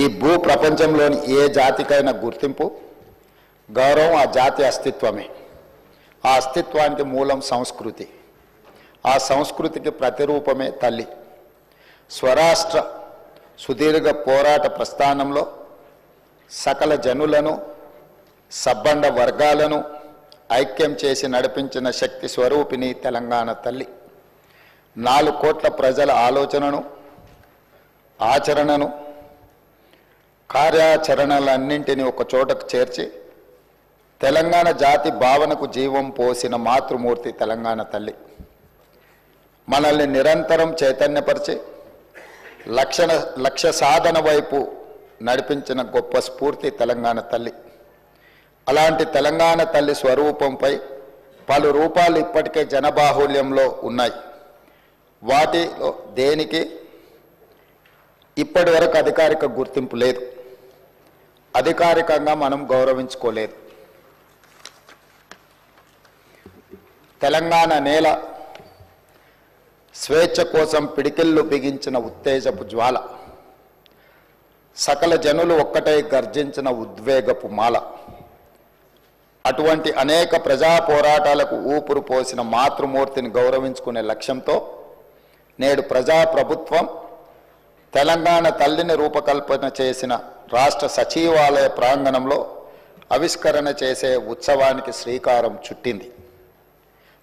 ఈ భూ ప్రపంచంలోని ఏ జాతికైనా గుర్తింపు గౌరవం ఆ జాతి అస్తిత్వమే. ఆ అస్తిత్వానికి మూలం సంస్కృతి. ఆ సంస్కృతికి ప్రతిరూపమే తల్లి. స్వరాష్ట్ర సుదీర్ఘ పోరాట ప్రస్థానంలో సకల జనులను సబ్బండ వర్గాలను ఐక్యం చేసి నడిపించిన శక్తి స్వరూపిణి తెలంగాణ తల్లి. 4 కోట్ల ప్రజల ఆలోచనను, ఆచరణను, కార్యాచరణలన్నింటినీ ఒక చోటకు చేర్చి తెలంగాణ జాతి భావనకు జీవం పోసిన మాతృమూర్తి తెలంగాణ తల్లి. మనల్ని నిరంతరం చైతన్యపరిచి లక్ష్య సాధన వైపు నడిపించిన గొప్ప స్ఫూర్తి తెలంగాణ తల్లి. అలాంటి తెలంగాణ తల్లి స్వరూపంపై పలు రూపాలు ఇప్పటికే జనబాహుల్యంలో ఉన్నాయి. వాటిలో దేనికి ఇప్పటి వరకు అధికారిక గుర్తింపు లేదు. అధికారికంగా మనం గౌరవించుకోలేదు. తెలంగాణ నేల స్వేచ్ఛ కోసం పిడికిళ్ళు బిగించిన ఉత్తేజపు జ్వాల, సకల జనులు ఒక్కటై గర్జించిన ఉద్వేగపు మాల. అటువంటి అనేక ప్రజా పోరాటాలకు ఊపిరి పోసిన మాతృమూర్తిని గౌరవించుకునే లక్ష్యంతో నేడు ప్రజాప్రభుత్వం తెలంగాణ తల్లిని రూపకల్పన చేసిన రాష్ట్ర సచివాలయ ప్రాంగణంలో ఆవిష్కరణ చేసే ఉత్సవానికి శ్రీకారం చుట్టింది.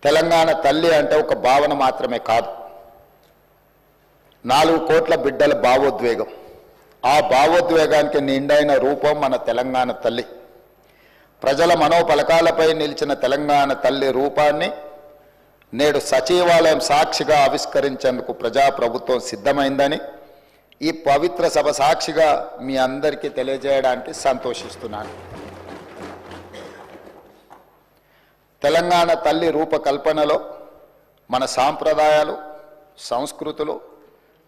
తెలంగాణ తల్లి అంటే ఒక భావన మాత్రమే కాదు, 4 కోట్ల బిడ్డల భావోద్వేగం. ఆ భావోద్వేగానికి నిండైన రూపం మన తెలంగాణ తల్లి. ప్రజల మనోపలకాలపై నిలిచిన తెలంగాణ తల్లి రూపాన్ని నేడు సచివాలయం సాక్షిగా ఆవిష్కరించేందుకు ప్రజాప్రభుత్వం సిద్ధమైందని ఈ పవిత్ర సభ సాక్షిగా మీ అందరికీ తెలియజేయడానికి సంతోషిస్తున్నాను. తెలంగాణ తల్లి రూపకల్పనలో మన సాంప్రదాయాలు, సంస్కృతులు,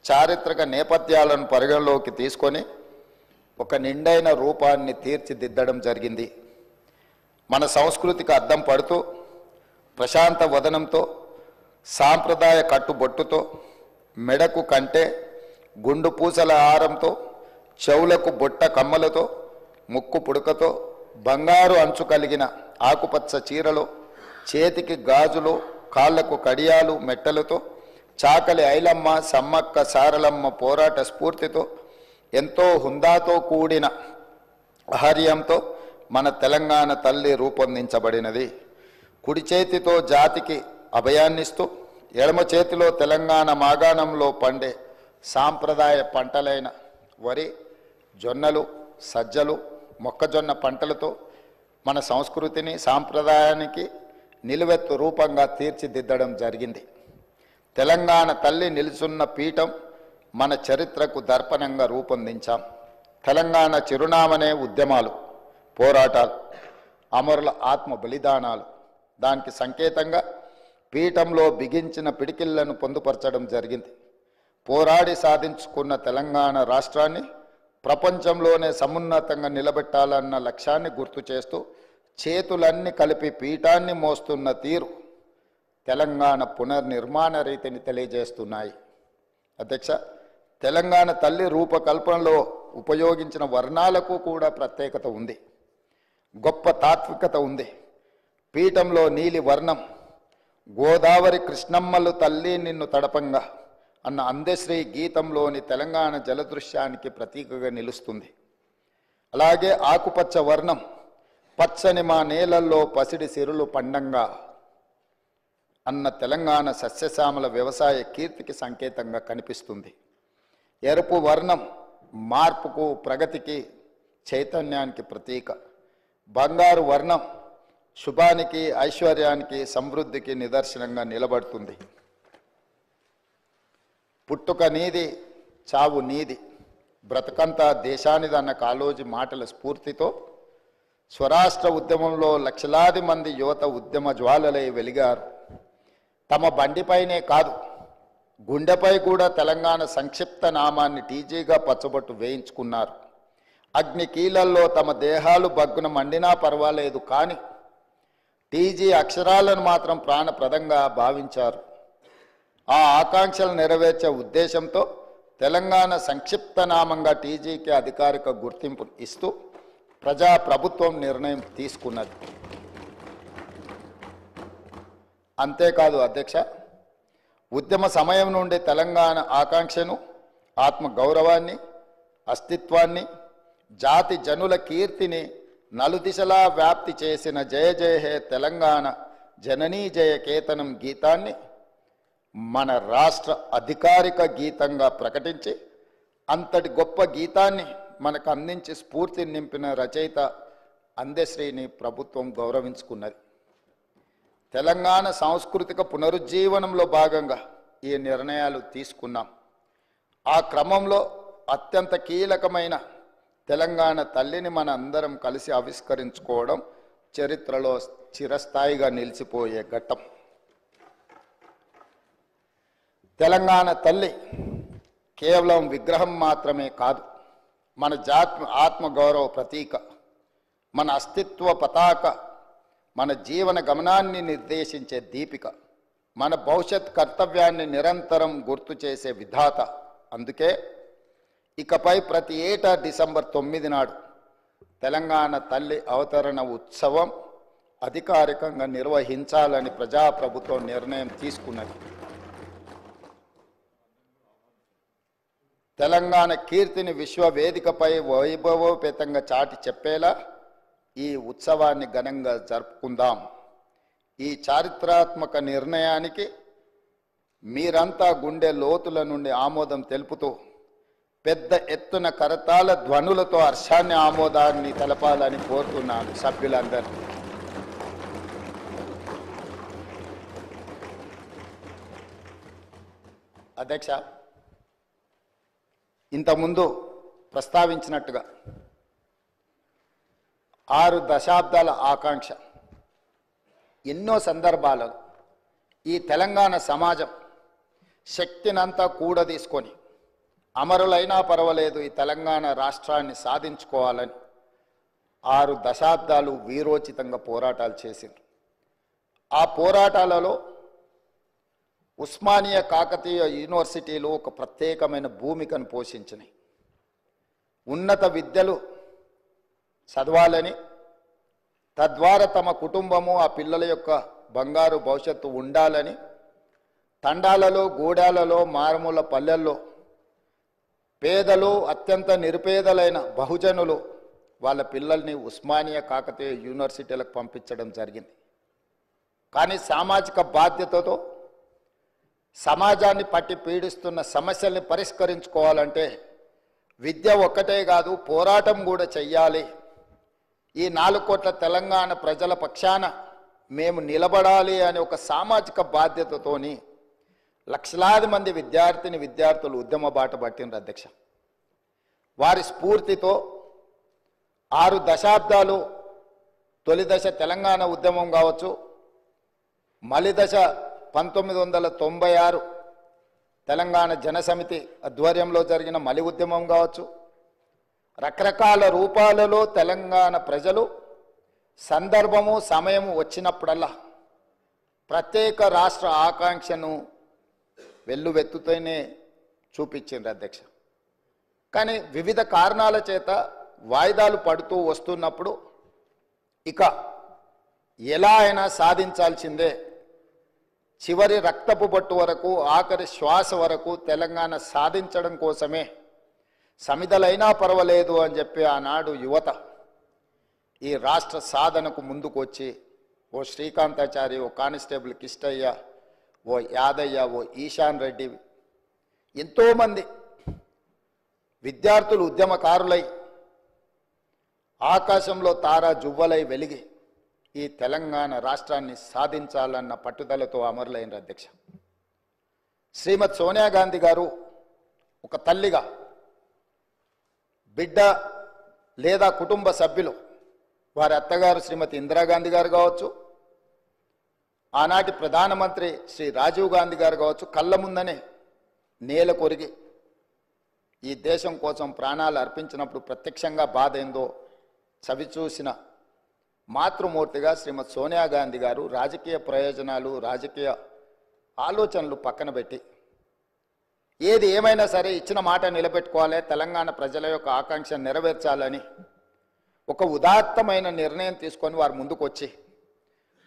చారిత్రక నేపథ్యాలను పరిగణలోకి తీసుకొని ఒక నిండైన రూపాన్ని తీర్చిదిద్దడం జరిగింది. మన సంస్కృతికి అద్దం పడుతూ ప్రశాంత వదనంతో, సాంప్రదాయ కట్టుబొట్టుతో, మెడకు కంటే గుండు పూసల హారంతో, చెవులకు బొట్ట కమ్మలతో, ముక్కు పుడకతో, బంగారు అంచు కలిగిన ఆకుపచ్చ చీరలో, చేతికి గాజులు, కాళ్లకు కడియాలు మెట్టలతో, చాకలి ఐలమ్మ, సమ్మక్క సారలమ్మ పోరాట స్ఫూర్తితో, ఎంతో హుందాతో కూడిన ఆహార్యంతో మన తెలంగాణ తల్లి రూపొందించబడినది. కుడి చేతితో జాతికి అభయాన్నిస్తూ, ఎడమ చేతిలో తెలంగాణ మాగాణంలో పండే సాంప్రదాయ పంటలైన వరి, జొన్నలు, సజ్జలు, మొక్కజొన్న పంటలతో మన సంస్కృతిని, సాంప్రదాయానికి నిలువెత్తు రూపంగా తీర్చిదిద్దడం జరిగింది. తెలంగాణ తల్లి నిలుచున్న పీఠం మన చరిత్రకు దర్పణంగా రూపొందించాం. తెలంగాణ చిరునామనే ఉద్యమాలు, పోరాటాలు, అమరుల ఆత్మ బలిదానాలు. దానికి సంకేతంగా పీఠంలో బిగించిన పిడికిళ్లను పొందుపరచడం జరిగింది. పోరాడి సాధించుకున్న తెలంగాణ రాష్ట్రాన్ని ప్రపంచంలోనే సమున్నతంగా నిలబెట్టాలన్న లక్ష్యాన్ని గుర్తు చేస్తూ చేతులన్నీ కలిపి పీఠాన్ని మోస్తున్న తీరు తెలంగాణ పునర్నిర్మాణ రీతిని తెలియజేస్తున్నాయి. అధ్యక్ష, తెలంగాణ తల్లి రూపకల్పనలో ఉపయోగించిన వర్ణాలకు కూడా ప్రత్యేకత ఉంది, గొప్ప తాత్వికత ఉంది. పీఠంలో నీలి వర్ణం గోదావరి కృష్ణమ్మలు తల్లి నిన్ను తడపంగా అన్న అందశ్రీ గీతంలోని తెలంగాణ జలదృశ్యానికి ప్రతీకగా నిలుస్తుంది. అలాగే ఆకుపచ్చ వర్ణం పచ్చని మా నేలల్లో పసిడి సిరులు పండంగా అన్న తెలంగాణ సస్యశ్యామల వ్యవసాయ కీర్తికి సంకేతంగా కనిపిస్తుంది. ఎరుపు వర్ణం మార్పుకు, ప్రగతికి, చైతన్యానికి ప్రతీక. బంగారు వర్ణం శుభానికి, ఐశ్వర్యానికి, సమృద్ధికి నిదర్శనంగా నిలబడుతుంది. పుట్టుక నీది, చావు నీది, బ్రతకంతా దేశానిదన్న కాళోజీ మాటల స్ఫూర్తితో స్వరాష్ట్ర ఉద్యమంలో లక్షలాది మంది యువత ఉద్యమ జ్వాలలై వెలిగారు. తమ బండిపైనే కాదు, గుండెపై కూడా తెలంగాణ సంక్షిప్త నామాన్ని టీజీగా పచ్చబొట్టు వేయించుకున్నారు. అగ్ని కీలల్లో తమ దేహాలు బగ్గున మండినా పర్వాలేదు, కానీ టీజీ అక్షరాలను మాత్రం ప్రాణప్రదంగా భావించారు. ఆ ఆకాంక్షలు నెరవేర్చే ఉద్దేశంతో తెలంగాణ సంక్షిప్త నామంగా టీజీకి అధికారిక గుర్తింపు ఇస్తూ ప్రభుత్వం నిర్ణయం తీసుకున్నది. అంతేకాదు అధ్యక్ష, ఉద్యమ సమయం నుండి తెలంగాణ ఆకాంక్షను, ఆత్మ గౌరవాన్ని, అస్తిత్వాన్ని, జాతి జనుల కీర్తిని నలుదిశలా వ్యాప్తి చేసిన జయ జయ హే తెలంగాణ జననీ జయ కేతనం గీతాన్ని మన రాష్ట్ర అధికారిక గీతంగా ప్రకటించి అంతటి గొప్ప గీతాన్ని మనకు అందించి స్ఫూర్తిని నింపిన రచయిత అందశ్రీని ప్రభుత్వం గౌరవించుకున్నది. తెలంగాణ సాంస్కృతిక పునరుజ్జీవనంలో భాగంగా ఈ నిర్ణయాలు తీసుకున్నాం. ఆ క్రమంలో అత్యంత కీలకమైన తెలంగాణ తల్లిని మన అందరం కలిసి ఆవిష్కరించుకోవడం చరిత్రలో చిరస్థాయిగా నిలిచిపోయే ఘట్టం. తెలంగాణ తల్లి కేవలం విగ్రహం మాత్రమే కాదు, మన ఆత్మగౌరవ ప్రతీక, మన అస్తిత్వ పతాక, మన జీవన గమనాన్ని నిర్దేశించే దీపిక, మన భవిష్యత్ కర్తవ్యాన్ని నిరంతరం గుర్తు చేసే విధాత. అందుకే ఇకపై ప్రతి ఏటా డిసెంబర్ 9 నాడు తెలంగాణ తల్లి అవతరణ ఉత్సవం అధికారికంగా నిర్వహించాలని ప్రజాప్రభుత్వం నిర్ణయం తీసుకున్నది. తెలంగాణ కీర్తిని విశ్వవేదికపై వైభవోపేతంగా చాటి చెప్పేలా ఈ ఉత్సవాన్ని ఘనంగా జరుపుకుందాం. ఈ చారిత్రాత్మక నిర్ణయానికి మీరంతా గుండె లోతుల నుండి ఆమోదం తెలుపుతూ పెద్ద ఎత్తున కరతాళ ధ్వనులతో హర్షాన్ని, ఆమోదాన్ని తెలపాలని కోరుతున్నాను సభ్యులందరూ. అధ్యక్ష, ఇంతకుముందు ప్రస్తావించినట్టుగా 6 దశాబ్దాల ఆకాంక్ష, ఎన్నో సందర్భాలలో ఈ తెలంగాణ సమాజం శక్తినంతా కూడదీసుకొని అమరులైనా పర్వాలేదు ఈ తెలంగాణ రాష్ట్రాన్ని సాధించుకోవాలని 6 దశాబ్దాలు వీరోచితంగా పోరాటాలు చేసింది. ఆ పోరాటాలలో ఉస్మానియా కాకతీయ యూనివర్సిటీలు ఒక ప్రత్యేకమైన భూమికను పోషించినాయి. ఉన్నత విద్యలు చదవాలని, తద్వారా తమ కుటుంబము, ఆ పిల్లల యొక్క బంగారు భవిష్యత్తు ఉండాలని తండాలలో, గూడాలలో, మారుమూల పల్లెల్లో పేదలు, అత్యంత నిరుపేదలైన బహుజనులు వాళ్ళ పిల్లల్ని ఉస్మానియా కాకతీయ యూనివర్సిటీలకు పంపించడం జరిగింది. కానీ సామాజిక బాధ్యతతో సమాజాన్ని పట్టి పీడిస్తున్న సమస్యల్ని పరిష్కరించుకోవాలంటే విద్య ఒక్కటే కాదు, పోరాటం కూడా చెయ్యాలి. ఈ 4 కోట్ల తెలంగాణ ప్రజల పక్షాన మేము నిలబడాలి అనే ఒక సామాజిక బాధ్యతతోని లక్షలాది మంది విద్యార్థులు ఉద్యమ బాట పట్టినారు అధ్యక్ష. వారి స్ఫూర్తితో 6 దశాబ్దాలు, తొలి దశ తెలంగాణ ఉద్యమం కావచ్చు, మలి దశ 1996 తెలంగాణ జనసమితి ఆధ్వర్యంలో జరిగిన మలి ఉద్యమం కావచ్చు, రకరకాల రూపాలలో తెలంగాణ ప్రజలు సందర్భము, సమయము వచ్చినప్పుడల్లా ప్రత్యేక రాష్ట్ర ఆకాంక్షను వెల్లువెత్తుతూనే చూపించింది అధ్యక్ష. కానీ వివిధ కారణాల చేత వాయిదాలు పడుతూ వస్తున్నప్పుడు ఇక ఎలా అయినా సాధించాల్సిందే, చివరి రక్తపు బొట్టు వరకు, ఆఖరి శ్వాస వరకు తెలంగాణ సాధించడం కోసమే సమిధలైనా పర్వాలేదు అని చెప్పి ఆనాడు యువత ఈ రాష్ట్ర సాధనకు ముందుకు వచ్చి ఓ శ్రీకాంతాచారి, ఓ కానిస్టేబుల్ కిష్టయ్య, ఓ యాదయ్య, ఓ ఈశాన్ రెడ్డి, ఎంతోమంది విద్యార్థులు ఉద్యమకారులై ఆకాశంలో తారా జువ్వలై వెలిగి ఈ తెలంగాణ రాష్ట్రాన్ని సాధించాలన్న పట్టుదలతో అమరులైన అధ్యక్ష. శ్రీమతి సోనియా గాంధీ గారు ఒక తల్లిగా బిడ్డ లేదా కుటుంబ సభ్యులు, వారి అత్తగారు శ్రీమతి ఇందిరాగాంధీ గారు కావచ్చు, ఆనాటి ప్రధానమంత్రి శ్రీ రాజీవ్ గాంధీ గారు కావచ్చు, కళ్ళ ముందనే నేల కొరిగి ఈ దేశం కోసం ప్రాణాలు అర్పించినప్పుడు ప్రత్యక్షంగా బాధ ఏందో చవిచూసిన మాతృమూర్తిగా శ్రీమతి సోనియా గాంధీ గారు రాజకీయ ప్రయోజనాలు, రాజకీయ ఆలోచనలు పక్కన పెట్టి ఏది ఏమైనా సరే ఇచ్చిన మాట నిలబెట్టుకోవాలి, తెలంగాణ ప్రజల యొక్క ఆకాంక్ష నెరవేర్చాలని ఒక ఉదాత్తమైన నిర్ణయం తీసుకొని వారు ముందుకు వచ్చి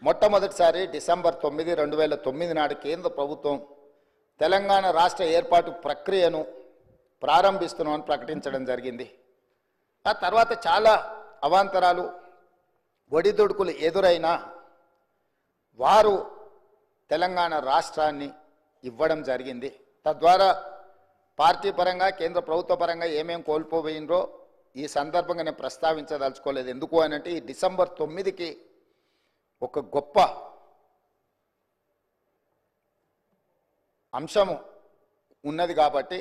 మొట్టమొదటిసారి డిసెంబర్ 9, 2009 నాడు కేంద్ర ప్రభుత్వం తెలంగాణ రాష్ట్ర ఏర్పాటు ప్రక్రియను ప్రారంభిస్తున్నామని ప్రకటించడం జరిగింది. ఆ తర్వాత చాలా అవాంతరాలు ఒడిదుడుకులు ఎదురైనా వారు తెలంగాణ రాష్ట్రాన్ని ఇవ్వడం జరిగింది. తద్వారా పార్టీ పరంగా కేంద్ర ప్రభుత్వ పరంగా ఏమేం కోల్పోయిందో ఈ సందర్భంగా నేను ప్రస్తావించదలుచుకోలేదు. ఎందుకు అనంటే ఈ డిసెంబర్ 9కి ఒక గొప్ప అంశము ఉన్నది కాబట్టి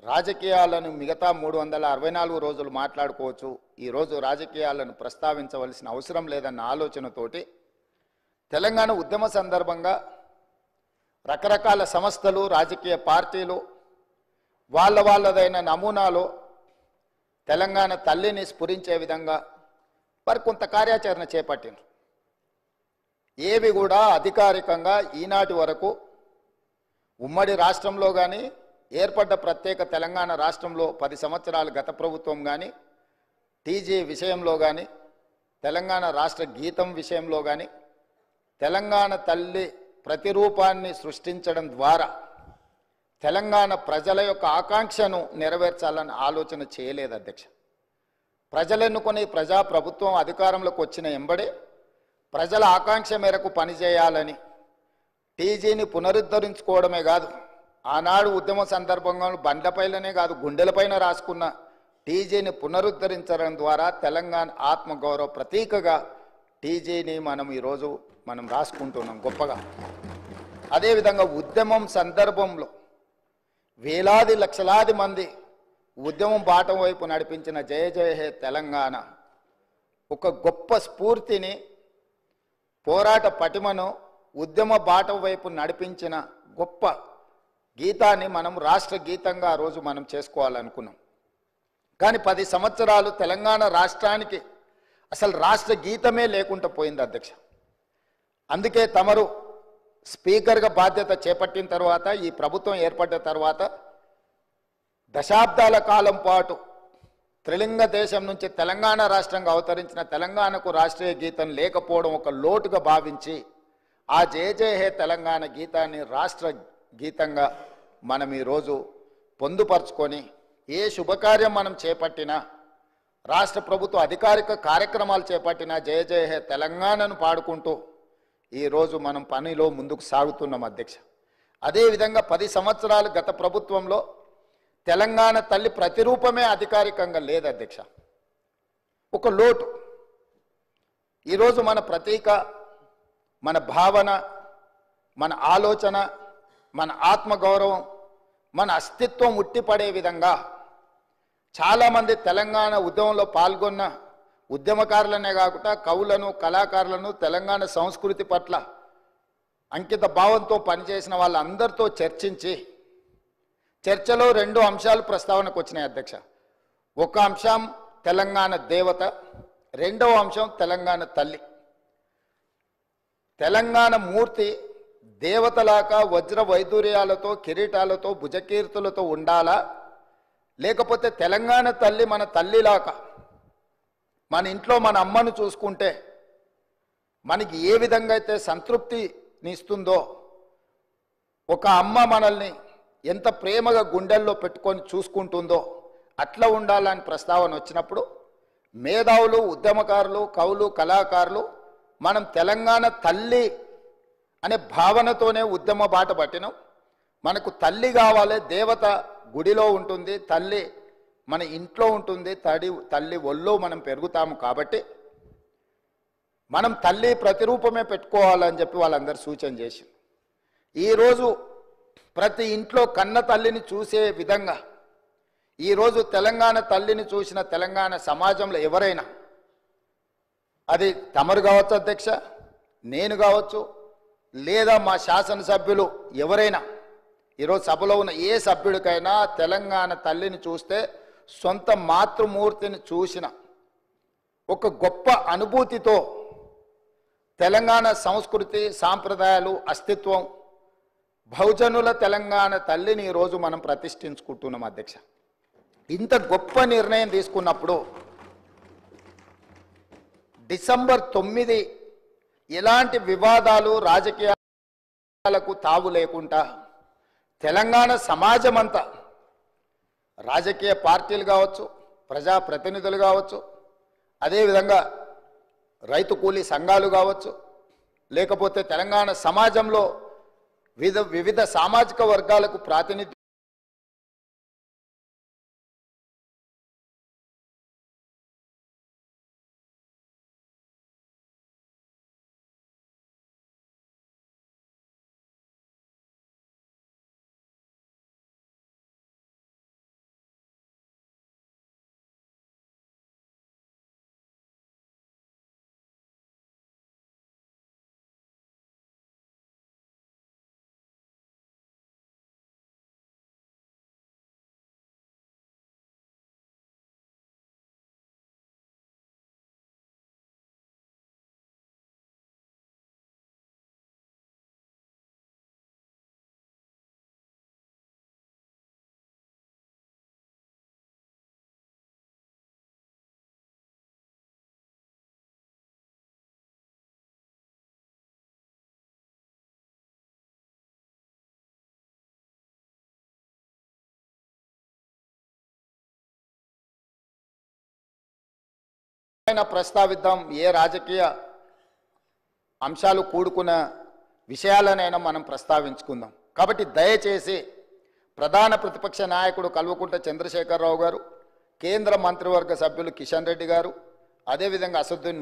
రాజకీయాలను మిగతా 364 రోజులు మాట్లాడుకోవచ్చు, ఈరోజు రాజకీయాలను ప్రస్తావించవలసిన అవసరం లేదన్న ఆలోచనతోటి తెలంగాణ ఉద్యమ సందర్భంగా రకరకాల సంస్థలు, రాజకీయ పార్టీలు వాళ్ళదైన నమూనాలో తెలంగాణ తల్లిని స్ఫురించే విధంగా వారు కొంత కార్యాచరణ చేపట్టిండ్రు. ఏవి కూడా అధికారికంగా ఈనాటి వరకు ఉమ్మడి రాష్ట్రంలో కానీ ఏర్పడ్డ ప్రత్యేక తెలంగాణ రాష్ట్రంలో 10 సంవత్సరాలు గత ప్రభుత్వం కానీ టీజీ విషయంలో కానీ తెలంగాణ రాష్ట్ర గీతం విషయంలో కానీ తెలంగాణ తల్లి ప్రతిరూపాన్ని సృష్టించడం ద్వారా తెలంగాణ ప్రజల యొక్క ఆకాంక్షను నెరవేర్చాలని ఆలోచన చేయలేదు అధ్యక్ష. ప్రజలెన్నుకొని ప్రజాప్రభుత్వం అధికారంలోకి వచ్చిన ఎంబడే ప్రజల ఆకాంక్ష మేరకు పనిచేయాలని టీజీని పునరుద్ధరించుకోవడమే కాదు, ఆనాడు ఉద్యమ సందర్భంగా బండ్లపైననే కాదు గుండెలపైన రాసుకున్న టీజీని పునరుద్ధరించడం ద్వారా తెలంగాణ ఆత్మగౌరవ ప్రతీకగా టీజీని ఈరోజు మనం రాసుకుంటున్నాం గొప్పగా. అదేవిధంగా ఉద్యమం సందర్భంలో వేలాది లక్షలాది మంది ఉద్యమం బాటం వైపు నడిపించిన జయ జయ హే తెలంగాణ ఒక గొప్ప స్ఫూర్తిని, పోరాట పటిమను, ఉద్యమ బాట వైపు నడిపించిన గొప్ప గీతాన్ని మనం రాష్ట్ర గీతంగా ఆ రోజు మనం చేసుకోవాలనుకున్నాం. కానీ 10 సంవత్సరాలు తెలంగాణ రాష్ట్రానికి అసలు రాష్ట్ర గీతమే లేకుండా పోయింది అధ్యక్ష. అందుకే తమరు స్పీకర్గా బాధ్యత చేపట్టిన తర్వాత, ఈ ప్రభుత్వం ఏర్పడ్డ తర్వాత దశాబ్దాల కాలం పాటు త్రిలింగ దేశం నుంచి తెలంగాణ రాష్ట్రంగా అవతరించిన తెలంగాణకు రాష్ట్రీయ గీతం లేకపోవడం ఒక లోటుగా భావించి ఆ జయ జయ హే తెలంగాణ గీతాన్ని రాష్ట్ర గీతంగా మనం ఈరోజు పొందుపరుచుకొని ఏ శుభకార్యం మనం చేపట్టినా, రాష్ట్ర ప్రభుత్వ అధికారిక కార్యక్రమాలు చేపట్టినా జయ జయ హే తెలంగాణను పాడుకుంటూ ఈరోజు మనం పనిలో ముందుకు సాగుతున్నాం అధ్యక్ష. అదేవిధంగా 10 సంవత్సరాలు గత ప్రభుత్వంలో తెలంగాణ తల్లి ప్రతిరూపమే అధికారికంగా లేదు అధ్యక్ష. ఒక లోటు. ఈరోజు మన ప్రతీక, మన భావన, మన ఆలోచన, మన ఆత్మగౌరవం, మన అస్తిత్వం ఉట్టిపడే విధంగా చాలామంది తెలంగాణ ఉద్యమంలో పాల్గొన్న ఉద్యమకారులనే కాకుండా కవులను, కళాకారులను, తెలంగాణ సంస్కృతి పట్ల అంకిత భావంతో పనిచేసిన వాళ్ళందరితో చర్చించి చర్చలో 2 అంశాలు ప్రస్తావనకు వచ్చినాయి అధ్యక్ష. ఒక అంశం తెలంగాణ దేవత, రెండవ అంశం తెలంగాణ తల్లి. తెలంగాణ మూర్తి దేవతలాగా వజ్ర వైదూర్యాలతో, కిరీటాలతో, భుజకీర్తులతో ఉండాలా, లేకపోతే తెలంగాణ తల్లి మన తల్లిలాగా మన ఇంట్లో మన అమ్మను చూసుకుంటే మనకి ఏ విధంగా అయితే సంతృప్తినిస్తుందో, ఒక అమ్మ మనల్ని ఎంత ప్రేమగా గుండెల్లో పెట్టుకొని చూసుకుంటుందో అట్లా ఉండాలని ప్రస్తావన వచ్చినప్పుడు మేధావులు, ఉద్యమకారులు, కవులు, కళాకారులు మనం తెలంగాణ తల్లి అనే భావనతోనే ఉద్యమ బాట పట్టినాం. మనకు తల్లి కావాలి, దేవత గుడిలో ఉంటుంది, తల్లి మన ఇంట్లో ఉంటుంది, తల్లి ఒళ్ళో మనం పెరుగుతాము కాబట్టి మనం తల్లి ప్రతిరూపమే పెట్టుకోవాలని చెప్పి వాళ్ళందరూ సూచన చేసి ఈరోజు ప్రతి ఇంట్లో కన్న తల్లిని చూసే విధంగా ఈరోజు తెలంగాణ తల్లిని చూసిన తెలంగాణ సమాజంలో ఎవరైనా, అది తమరు కావచ్చు అధ్యక్ష, నేను కావచ్చు, లేదా మా శాసనసభ్యులు ఎవరైనా, ఈరోజు సభలో ఉన్న ఏ సభ్యుడికైనా తెలంగాణ తల్లిని చూస్తే సొంత మాతృమూర్తిని చూసిన ఒక గొప్ప అనుభూతితో తెలంగాణ సంస్కృతి, సాంప్రదాయాలు, అస్తిత్వం, బహుజనుల తెలంగాణ తల్లిని ఈరోజు మనం ప్రతిష్ఠించుకుంటున్నాం అధ్యక్ష. ఇంత గొప్ప నిర్ణయం తీసుకున్నప్పుడు డిసెంబర్ 9 ఎలాంటి వివాదాలు రాజకీయాలకు తావు లేకుండా తెలంగాణ సమాజం అంతా, రాజకీయ పార్టీలు కావచ్చు, ప్రజాప్రతినిధులు కావచ్చు, అదేవిధంగా రైతు కూలీ సంఘాలు కావచ్చు, లేకపోతే తెలంగాణ సమాజంలో వివిధ సామాజిక వర్గాలకు ప్రాతినిధ్యం ప్రస్తావిద్దాం. ఏ రాజకీయ అంశాలు కూడుకున్న విషయాలనైనా మనం ప్రస్తావించుకుందాం. కాబట్టి దయచేసి ప్రధాన ప్రతిపక్ష నాయకుడు కల్వకుంట్ల చంద్రశేఖరరావు గారు, కేంద్ర మంత్రివర్గ సభ్యులు కిషన్ రెడ్డి గారు, అదేవిధంగా అసదుద్దీన్